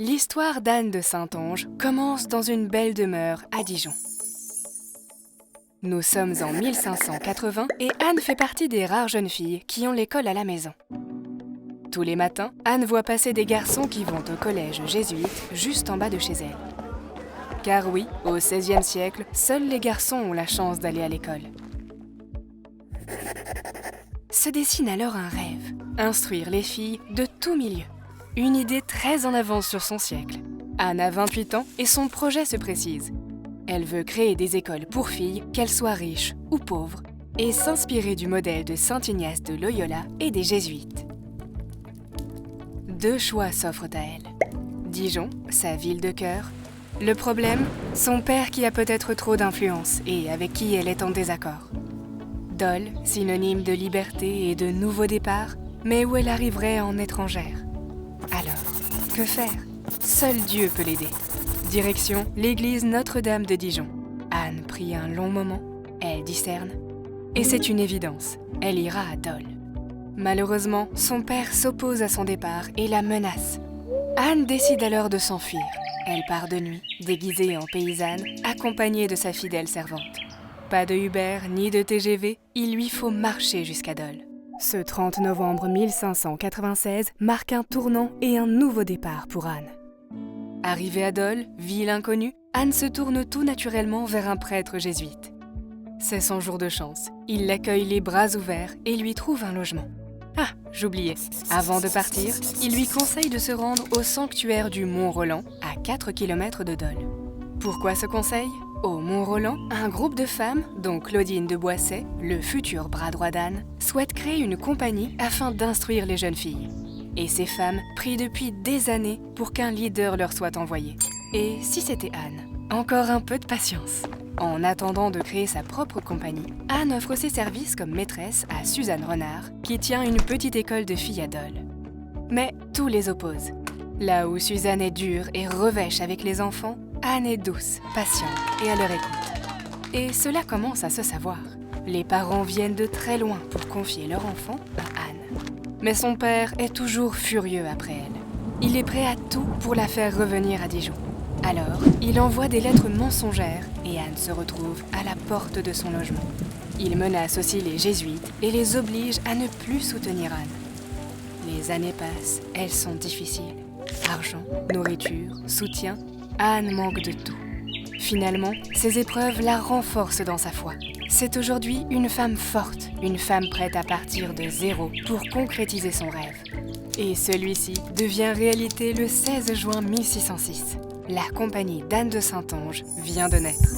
L'histoire d'Anne de Saintonge commence dans une belle demeure à Dijon. Nous sommes en 1580 et Anne fait partie des rares jeunes filles qui ont l'école à la maison. Tous les matins, Anne voit passer des garçons qui vont au collège jésuite juste en bas de chez elle. Car oui, au XVIe siècle, seuls les garçons ont la chance d'aller à l'école. Se dessine alors un rêve, instruire les filles de tout milieu. Une idée très en avance sur son siècle. Anne a 28 ans et son projet se précise. Elle veut créer des écoles pour filles, qu'elles soient riches ou pauvres, et s'inspirer du modèle de Saint Ignace de Loyola et des Jésuites. Deux choix s'offrent à elle. Dijon, sa ville de cœur. Le problème, son père qui a peut-être trop d'influence et avec qui elle est en désaccord. Dole, synonyme de liberté et de nouveau départ, mais où elle arriverait en étrangère. Alors, que faire? Seul Dieu peut l'aider. Direction l'église Notre-Dame de Dijon. Anne prie un long moment, elle discerne. Et c'est une évidence, elle ira à Dole. Malheureusement, son père s'oppose à son départ et la menace. Anne décide alors de s'enfuir. Elle part de nuit, déguisée en paysanne, accompagnée de sa fidèle servante. Pas de Uber ni de TGV, il lui faut marcher jusqu'à Dole. Ce 30 novembre 1596 marque un tournant et un nouveau départ pour Anne. Arrivée à Dole, ville inconnue, Anne se tourne tout naturellement vers un prêtre jésuite. C'est son jour de chance. Il l'accueille les bras ouverts et lui trouve un logement. Ah, j'oubliais. Avant de partir, il lui conseille de se rendre au sanctuaire du Mont-Roland, à 4 km de Dole. Pourquoi ce conseil? Au Mont-Roland, un groupe de femmes, dont Claudine de Boisset, le futur bras droit d'Anne, souhaite créer une compagnie afin d'instruire les jeunes filles. Et ces femmes prient depuis des années pour qu'un leader leur soit envoyé. Et si c'était Anne? Encore un peu de patience. En attendant de créer sa propre compagnie, Anne offre ses services comme maîtresse à Suzanne Renard, qui tient une petite école de filles à Dole. Mais tout les oppose. Là où Suzanne est dure et revêche avec les enfants, Anne est douce, patiente et à leur écoute. Et cela commence à se savoir. Les parents viennent de très loin pour confier leur enfant à Anne. Mais son père est toujours furieux après elle. Il est prêt à tout pour la faire revenir à Dijon. Alors, il envoie des lettres mensongères et Anne se retrouve à la porte de son logement. Il menace aussi les jésuites et les oblige à ne plus soutenir Anne. Les années passent, elles sont difficiles. Argent, nourriture, soutien, Anne manque de tout. Finalement, ces épreuves la renforcent dans sa foi. C'est aujourd'hui une femme forte, une femme prête à partir de zéro pour concrétiser son rêve. Et celui-ci devient réalité le 16 juin 1606. La compagnie d'Anne de Saintonge vient de naître.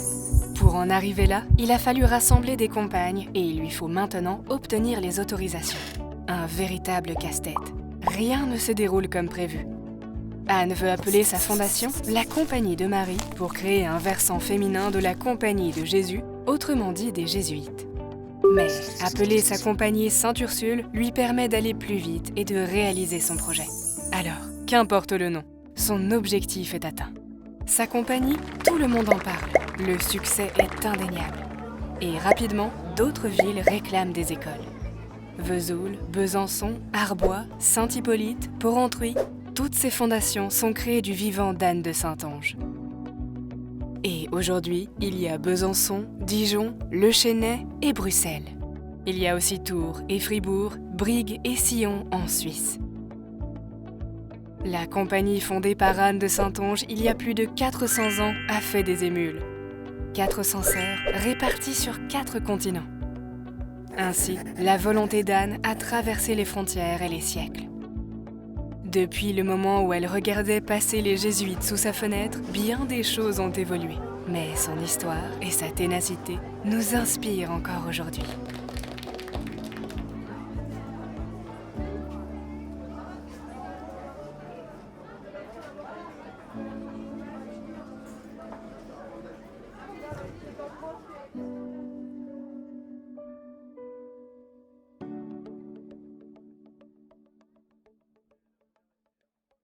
Pour en arriver là, il a fallu rassembler des compagnes et il lui faut maintenant obtenir les autorisations. Un véritable casse-tête. Rien ne se déroule comme prévu. Anne veut appeler sa fondation la Compagnie de Marie pour créer un versant féminin de la Compagnie de Jésus, autrement dit des Jésuites. Mais appeler sa compagnie Sainte-Ursule lui permet d'aller plus vite et de réaliser son projet. Alors, qu'importe le nom, son objectif est atteint. Sa compagnie, tout le monde en parle. Le succès est indéniable. Et rapidement, d'autres villes réclament des écoles. Vesoul, Besançon, Arbois, Saint-Hippolyte, Porrentruy, toutes ces fondations sont créées du vivant d'Anne de Saintonge. Et aujourd'hui, il y a Besançon, Dijon, Le Chesnay et Bruxelles. Il y a aussi Tours et Fribourg, Brigue et Sion en Suisse. La compagnie fondée par Anne de Saintonge il y a plus de 400 ans a fait des émules. 400 sœurs réparties sur 4 continents. Ainsi, la volonté d'Anne a traversé les frontières et les siècles. Depuis le moment où elle regardait passer les jésuites sous sa fenêtre, bien des choses ont évolué. Mais son histoire et sa ténacité nous inspirent encore aujourd'hui.